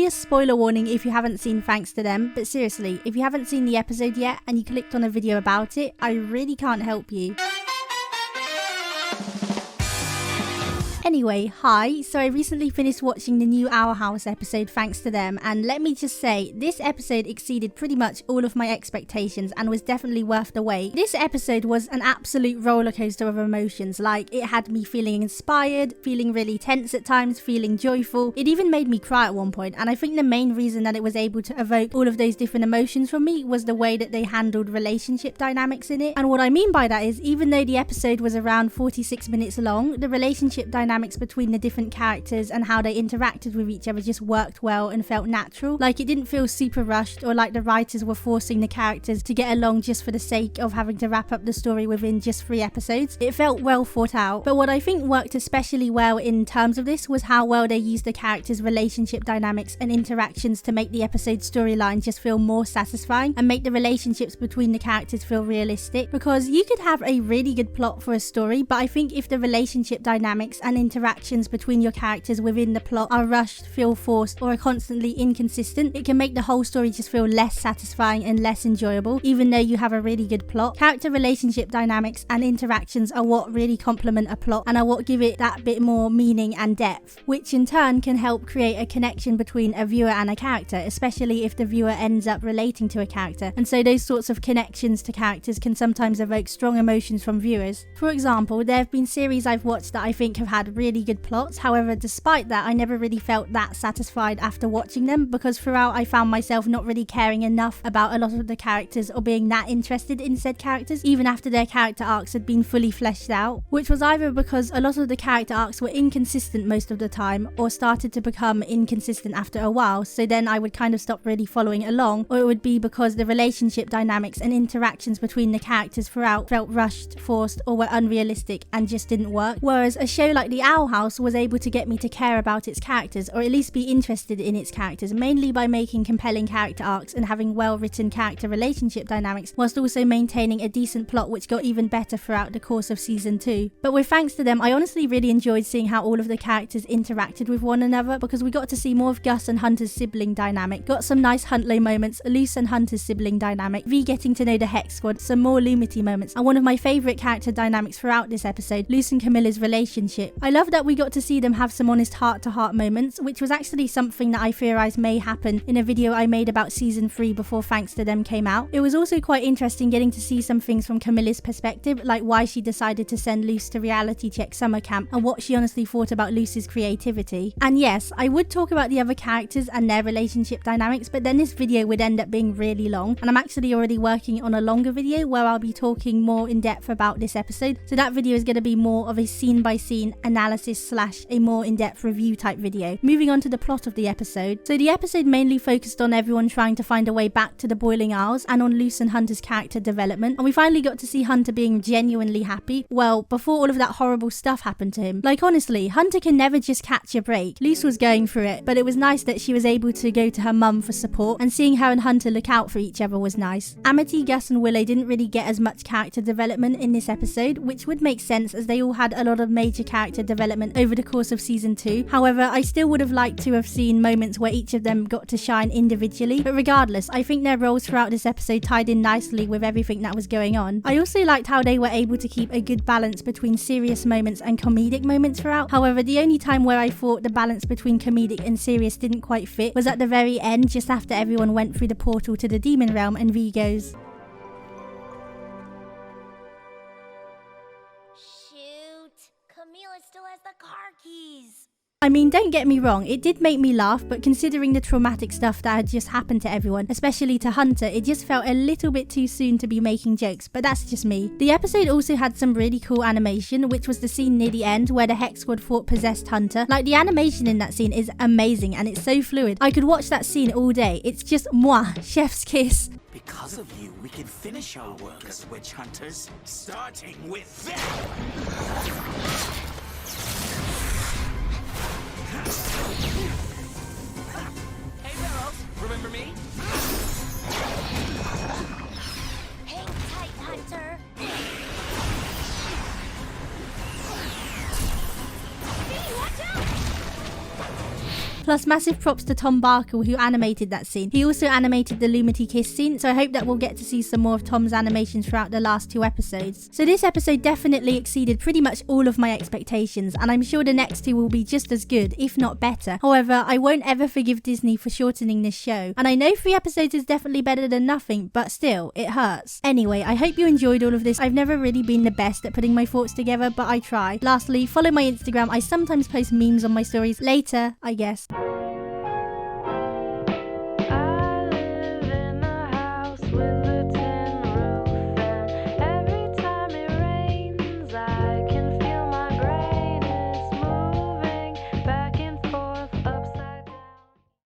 obvious spoiler warning if you haven't seen Thanks to Them, but seriously, if you haven't seen the episode yet and you clicked on a video about it, I really can't help you. Anyway, hi, so I recently finished watching the new Our House episode Thanks to Them, and let me just say, this episode exceeded pretty much all of my expectations and was definitely worth the wait. This episode was an absolute rollercoaster of emotions. Like, it had me feeling inspired, feeling really tense at times, feeling joyful. It even made me cry at one point, and I think the main reason that it was able to evoke all of those different emotions from me was the way that they handled relationship dynamics in it. And what I mean by that is, even though the episode was around 46 minutes long, the relationship dynamics between the different characters and how they interacted with each other just worked well and felt natural. Like, it didn't feel super rushed or like the writers were forcing the characters to get along just for the sake of having to wrap up the story within just 3 episodes. It felt well thought out. But what I think worked especially well in terms of this was how well they used the characters' relationship dynamics and interactions to make the episode storyline just feel more satisfying and make the relationships between the characters feel realistic. Because you could have a really good plot for a story, but I think if the relationship dynamics and interactions between your characters within the plot are rushed, feel forced, or are constantly inconsistent, it can make the whole story just feel less satisfying and less enjoyable, even though you have a really good plot. Character relationship dynamics and interactions are what really complement a plot and are what give it that bit more meaning and depth, which in turn can help create a connection between a viewer and a character, especially if the viewer ends up relating to a character. And so those sorts of connections to characters can sometimes evoke strong emotions from viewers. For example, there have been series I've watched that I think have had really good plots. However, despite that, I never really felt that satisfied after watching them, because throughout I found myself not really caring enough about a lot of the characters or being that interested in said characters, even after their character arcs had been fully fleshed out, which was either because a lot of the character arcs were inconsistent most of the time, or started to become inconsistent after a while, so then I would kind of stop really following along, or it would be because the relationship dynamics and interactions between the characters throughout felt rushed, forced, or were unrealistic and just didn't work. Whereas a show like The Owl House was able to get me to care about its characters, or at least be interested in its characters, mainly by making compelling character arcs and having well written character relationship dynamics, whilst also maintaining a decent plot which got even better throughout the course of season 2. But with Thanks to Them, I honestly really enjoyed seeing how all of the characters interacted with one another, because we got to see more of Gus and Hunter's sibling dynamic, got some nice Huntley moments, Luce and Hunter's sibling dynamic, V getting to know the Hex Squad, some more Lumity moments, and one of my favourite character dynamics throughout this episode, Luce and Camilla's relationship. I love that we got to see them have some honest heart-to-heart moments, which was actually something that I theorised may happen in a video I made about season 3 before Thanks to Them came out. It was also quite interesting getting to see some things from Camilla's perspective, like why she decided to send Luce to reality check summer camp and what she honestly thought about Luce's creativity. And yes, I would talk about the other characters and their relationship dynamics, but then this video would end up being really long, and I'm actually already working on a longer video where I'll be talking more in depth about this episode, so that video is going to be more of a scene by scene analysis slash a more in-depth review type video. Moving on to the plot of the episode. So the episode mainly focused on everyone trying to find a way back to the Boiling Isles and on Luce and Hunter's character development, and we finally got to see Hunter being genuinely happy, well, before all of that horrible stuff happened to him. Like, honestly, Hunter can never just catch a break. Luce was going through it, but it was nice that she was able to go to her mum for support, and seeing her and Hunter look out for each other was nice. Amity, Gus and Willow didn't really get as much character development in this episode, which would make sense as they all had a lot of major character development over the course of season 2. However, I still would have liked to have seen moments where each of them got to shine individually, but regardless, I think their roles throughout this episode tied in nicely with everything that was going on. I also liked how they were able to keep a good balance between serious moments and comedic moments throughout. However, the only time where I thought the balance between comedic and serious didn't quite fit was at the very end, just after everyone went through the portal to the demon realm and V goes, "Shoot, Camila still has the car keys." I mean, don't get me wrong, it did make me laugh, but considering the traumatic stuff that had just happened to everyone, especially to Hunter, it just felt a little bit too soon to be making jokes, but that's just me. The episode also had some really cool animation, which was the scene near the end where the Hex Squad thought possessed Hunter. Like, the animation in that scene is amazing and it's so fluid. I could watch that scene all day. It's just mwah, chef's kiss. Because of you, we can finish our work as witch hunters, starting with them! Hey, Barrels, remember me? Hang tight, Hunter. Hey, watch out! Plus massive props to Tom Barkle who animated that scene. He also animated the Lumity kiss scene, so I hope that we'll get to see some more of Tom's animations throughout the last 2 episodes. So this episode definitely exceeded pretty much all of my expectations, and I'm sure the next 2 will be just as good, if not better. However, I won't ever forgive Disney for shortening this show, and I know 3 episodes is definitely better than nothing, but still, it hurts. Anyway, I hope you enjoyed all of this. I've never really been the best at putting my thoughts together, but I try. Lastly, follow my Instagram. I sometimes post memes on my stories. Later, I guess.